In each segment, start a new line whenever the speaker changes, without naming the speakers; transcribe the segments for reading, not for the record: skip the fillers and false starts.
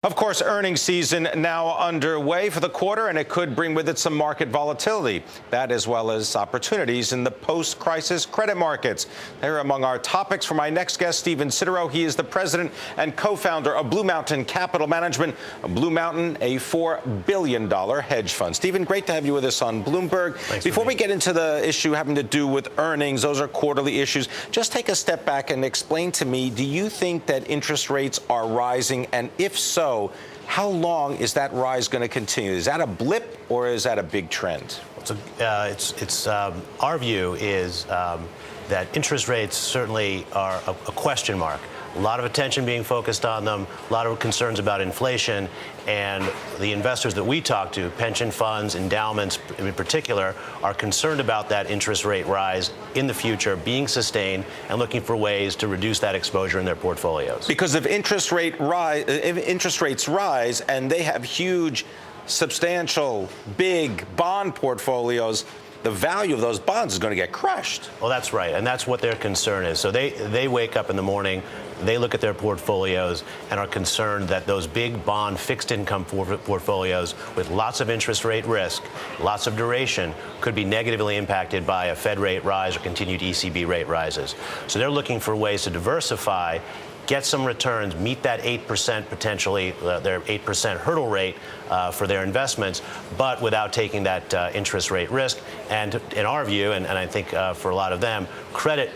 Of course, earnings season now underway for the quarter, and it could bring with it some market volatility. That, as well as opportunities in the post-crisis credit markets. They're among our topics for my next guest, Stephen Siderow. He is the president and co-founder of BlueMountain Capital Management, BlueMountain, a $4 billion hedge fund. Stephen, great to have you with us on Bloomberg.
Thanks.
Before we get into the issue having to do with earnings, those are quarterly issues. Just take a step back and explain to me, do you think that interest rates are rising? And if so, how long is that rise going to continue? Is that a blip or is that a big trend?
Our view is that interest rates certainly are a question mark. A lot of attention being focused on them, a lot of concerns about inflation, and the investors that we talk to, pension funds, endowments in particular, are concerned about that interest rate rise in the future being sustained and looking for ways to reduce that exposure in their portfolios.
Because if interest rates rise and they have huge, substantial, big bond portfolios, the value of those bonds is going to get crushed.
Well, that's right, and that's what their concern is. So they wake up in the morning, they look at their portfolios and are concerned that those big bond fixed income portfolios with lots of interest rate risk, lots of duration, could be negatively impacted by a Fed rate rise or continued ECB rate rises. So they're looking for ways to diversify, get some returns, meet that 8% potentially, their 8% hurdle rate for their investments, but without taking that interest rate risk. And in our view, and I think for a lot of them, credit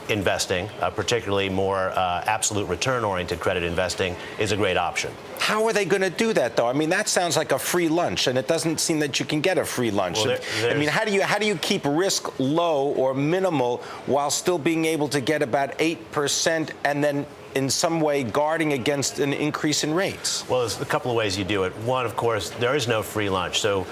investing, particularly more absolute return-oriented credit investing, is a great option.
How are they going to do that, though? I mean, that sounds like a free lunch, and it doesn't seem that you can get a free lunch.
Well,
I mean, how do you keep risk low or minimal while still being able to get about 8% and then in some way guarding against an increase in rates?
Well, there's a couple of ways you do it. One, of course, there is no free lunch. So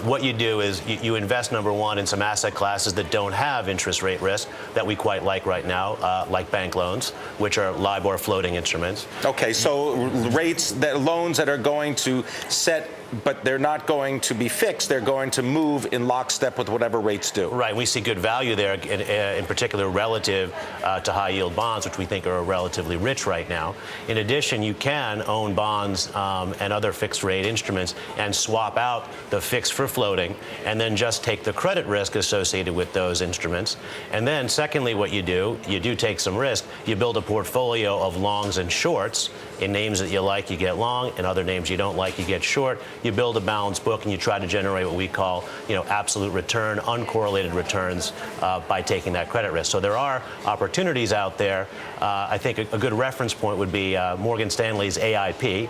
what you do is you invest, number one, in some asset classes that don't have interest rate risk that we quite like right now, like bank loans, which are LIBOR floating instruments.
Okay, so loans that are going to set, but they're not going to be fixed. They're going to move in lockstep with whatever rates do.
Right. We see good value there, in particular relative to high-yield bonds, which we think are relatively rich right now. In addition, you can own bonds and other fixed-rate instruments and swap out the fixed for floating and then just take the credit risk associated with those instruments. And then, secondly, what you do take some risk. You build a portfolio of longs and shorts. In names that you like, you get long. In other names you don't like, you get short. You build a balanced book and you try to generate what we call, absolute return, uncorrelated returns by taking that credit risk. So there are opportunities out there. I think a good reference point would be Morgan Stanley's AIP,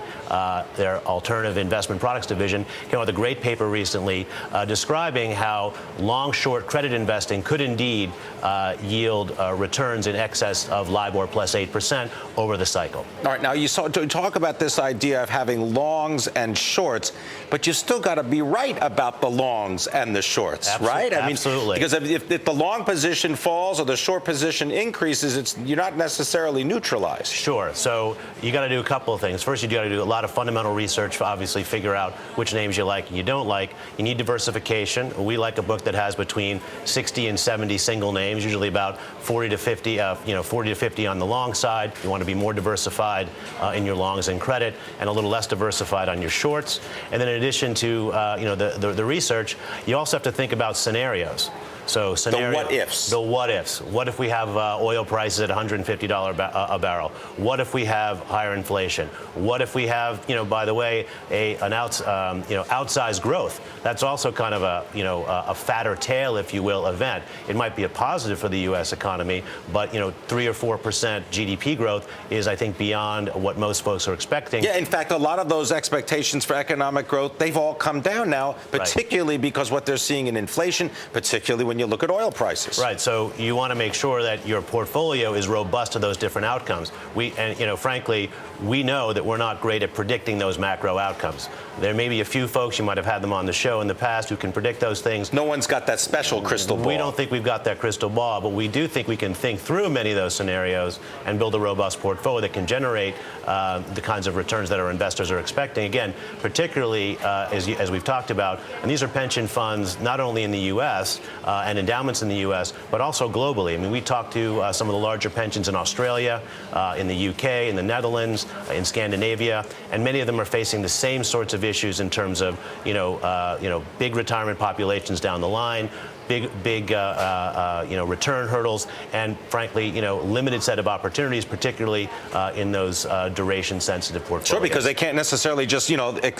their alternative investment products division, came out with a great paper recently describing how long-short credit investing could indeed yield returns in excess of LIBOR plus 8% over the cycle.
All right, now you talk about this idea of having longs and shorts, but you still got to be right about the longs and the shorts, right? I mean,
absolutely.
Because if the long position falls or the short position increases, you're not necessarily neutralized.
Sure. So you got to do a couple of things. First, you got to do a lot of fundamental research to obviously figure out which names you like and you don't like. You need diversification. We like a book that has between 60 and 70 single names, usually about 40 to 50, 40 to 50 on the long side. You want to be more diversified in your longs and credit and a little less diversified on your shorts. And then in addition to the research, you also have to think about scenarios. So
the what ifs.
The what ifs. What if we have oil prices at $150 a barrel? What if we have higher inflation? What if we have, by the way, an outsized growth? That's also kind of a fatter tail, if you will, event. It might be a positive for the U.S. economy, but 3 or 4% GDP growth is, I think, beyond what most folks are expecting.
Yeah, in fact, a lot of those expectations for economic growth, they've all come down now, particularly because what they're seeing in inflation, particularly when you look at oil prices.
Right. So you want to make sure that your portfolio is robust to those different outcomes. Frankly, we know that we're not great at predicting those macro outcomes. There may be a few folks, you might have had them on the show in the past, who can predict those things.
No one's got that special crystal ball.
We don't think we've got that crystal ball, but we do think we can think through many of those scenarios and build a robust portfolio that can generate the kinds of returns that our investors are expecting. Again, particularly as we've talked about, and these are pension funds not only in the U.S. and endowments in the U.S., but also globally. I mean, we talked to some of the larger pensions in Australia, in the UK, in the Netherlands, in Scandinavia, and many of them are facing the same sorts of issues in terms of, big retirement populations down the line, big return hurdles, and frankly, limited set of opportunities, particularly in those duration-sensitive portfolios.
Sure, because they can't necessarily just,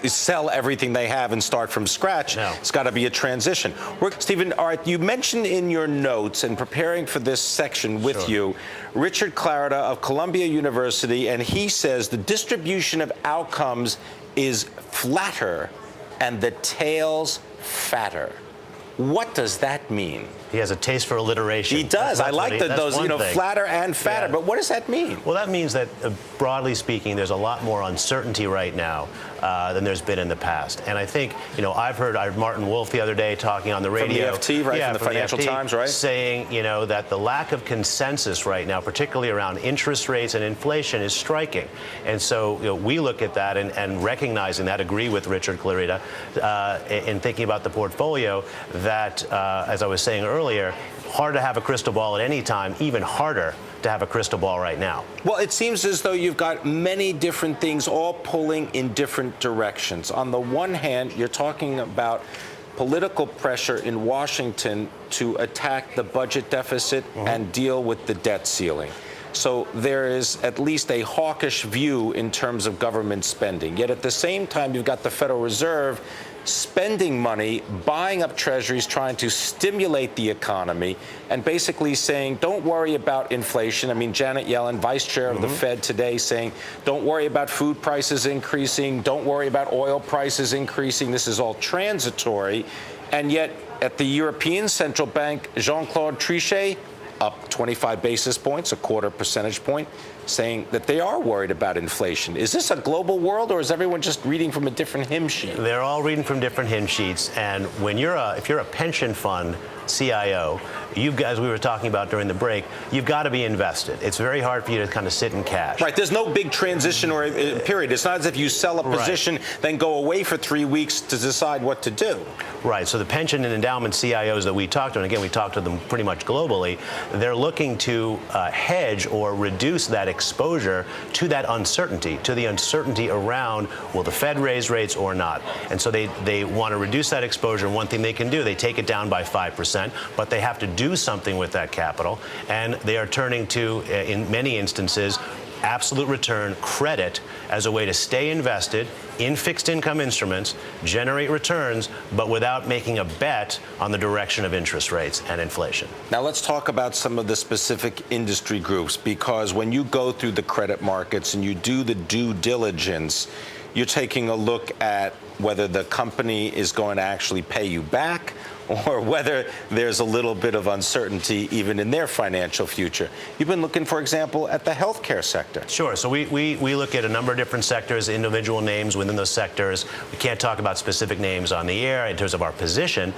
sell everything they have and start from scratch.
No.
It's got to be a transition. Stephen, all right, you mentioned in your notes and preparing for this section with
Sure.
you, Richard Clarida of Columbia University, and he says the distribution of outcomes is flatter and the tails fatter. What does that mean?
He has a taste for alliteration.
He does. I like those, flatter and fatter.
Yeah.
But what does that mean?
Well, that means that, broadly speaking, there's a lot more uncertainty right now than there's been in the past. And I think, I heard Martin Wolf the other day talking on the radio.
From the FT, right?
Yeah,
from the Financial Times, right?
Saying, that the lack of consensus right now, particularly around interest rates and inflation, is striking. And so, we look at that and recognizing that, agree with Richard Clarida in thinking about the portfolio, that, as I was saying earlier, hard to have a crystal ball at any time, even harder to have a crystal ball right now.
Well, it seems as though you've got many different things all pulling in different directions. On the one hand, you're talking about political pressure in Washington to attack the budget deficit and deal with the debt ceiling. So there is at least a hawkish view in terms of government spending. Yet at the same time, you've got the Federal Reserve spending money, buying up treasuries, trying to stimulate the economy, and basically saying, don't worry about inflation. I mean, Janet Yellen, vice chair of the Fed today, saying, don't worry about food prices increasing, don't worry about oil prices increasing. This is all transitory. And yet, at the European Central Bank, Jean-Claude Trichet, up 25 basis points, a quarter percentage point, saying that they are worried about inflation. Is this a global world, or is everyone just reading from a different hymn sheet?
They're all reading from different hymn sheets, and when if you're a pension fund CIO, as we were talking about during the break, you've got to be invested. It's very hard for you to kind of sit in cash.
Right. There's no big transition or period. It's not as if you sell a position, then go away for 3 weeks to decide what to do.
Right. So the pension and endowment CIOs that we talked to, and again, we talked to them pretty much globally, they're looking to hedge or reduce that exposure to that uncertainty, to the uncertainty around, will the Fed raise rates or not? And so they want to reduce that exposure. And one thing they can do, they take it down by 5%, but they have to do something with that capital. And they are turning to, in many instances, absolute return credit as a way to stay invested in fixed income instruments, generate returns, but without making a bet on the direction of interest rates and inflation.
Now let's talk about some of the specific industry groups, because when you go through the credit markets and you do the due diligence, you're taking a look at whether the company is going to actually pay you back, or whether there's a little bit of uncertainty even in their financial future. You've been looking, for example, at the healthcare sector.
Sure. So we look at a number of different sectors, individual names within those sectors. We can't talk about specific names on the air in terms of our position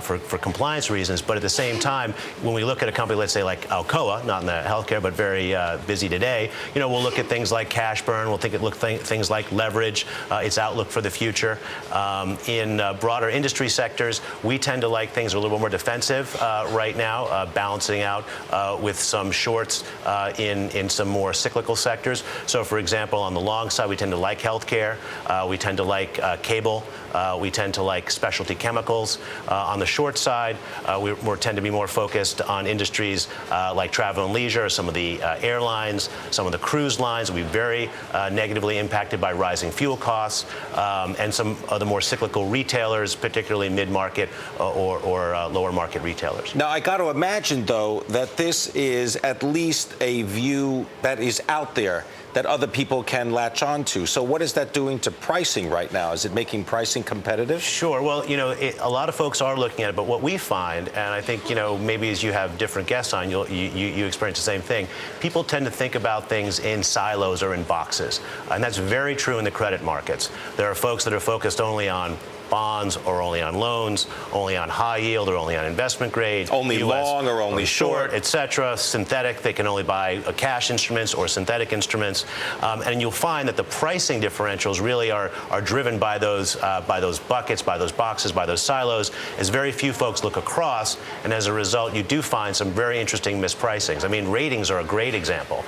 for compliance reasons. But at the same time, when we look at a company, let's say like Alcoa, not in the healthcare, but very busy today, we'll look at things like cash burn. We'll look at things like leverage, its outlook for the future. In broader industry sectors, we tend to like things that are a little bit more defensive right now, balancing out with some shorts in some more cyclical sectors. So, for example, on the long side, we tend to like healthcare. We tend to like cable. We tend to like specialty chemicals. On the short side, we tend to be more focused on industries like travel and leisure, some of the airlines, some of the cruise lines will be very negatively impacted by rising fuel costs, and some of the more cyclical retailers, particularly mid-market or lower market retailers.
Now, I got to imagine, though, that this is at least a view that is out there that other people can latch on to. So what is that doing to pricing right now? Is it making pricing competitive?
Sure. Well, a lot of folks are looking at it, but what we find, and I think, maybe as you have different guests on, you experience the same thing, people tend to think about things in silos or in boxes. And that's very true in the credit markets. There are folks that are focused only on bonds or only on loans, only on high yield or only on investment grade,
only
US
long or only short,
etc. Synthetic, they can only buy cash instruments or synthetic instruments, and you'll find that the pricing differentials really are driven by those buckets, by those boxes, by those silos, as very few folks look across, and as a result, you do find some very interesting mispricings. I mean, ratings are a great example.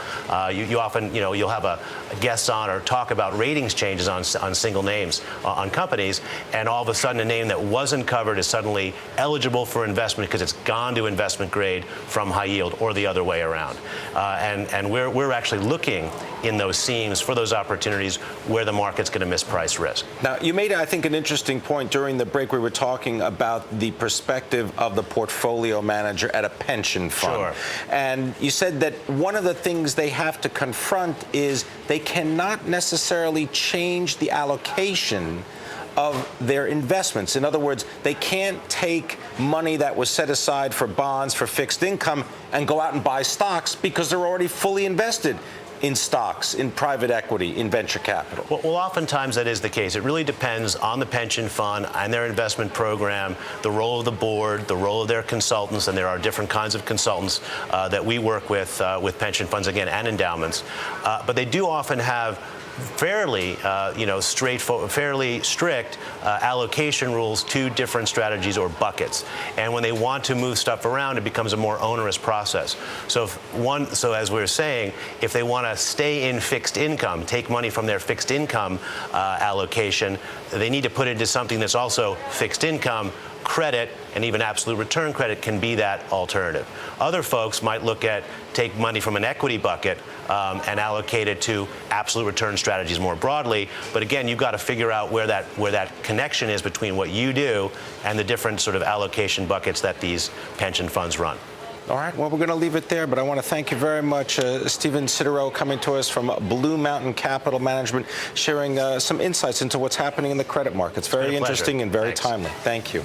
You often, you'll have a guest on or talk about ratings changes on single names on companies, and all of a sudden a name that wasn't covered is suddenly eligible for investment because it's gone to investment grade from high yield or the other way around. And we're actually looking in those seams for those opportunities where the market's going to misprice risk.
Now, you made, I think, an interesting point during the break. We were talking about the perspective of the portfolio manager at a pension fund.
Sure.
And you said that one of the things they have to confront is they cannot necessarily change the allocation of their investments. In other words, they can't take money that was set aside for bonds, for fixed income, and go out and buy stocks because they're already fully invested in stocks, in private equity, in venture capital.
Well, oftentimes that is the case. It really depends on the pension fund and their investment program, the role of the board, the role of their consultants, and there are different kinds of consultants that we work with pension funds, again, and endowments. But they do often have fairly, straightforward, fairly strict allocation rules to different strategies or buckets. And when they want to move stuff around, it becomes a more onerous process. So as we were saying, if they want to stay in fixed income, take money from their fixed income allocation, they need to put it into something that's also fixed income. Credit and even absolute return credit can be that alternative. Other folks might take money from an equity bucket and allocate it to absolute return strategies more broadly. But again, you've got to figure out where that connection is between what you do and the different sort of allocation buckets that these pension funds run.
All right, well, we're going to leave it there, but I want to thank you very much, Stephen Siderow, coming to us from BlueMountain Capital Management, sharing some insights into what's happening in the credit markets. Very interesting and very timely. Thank you.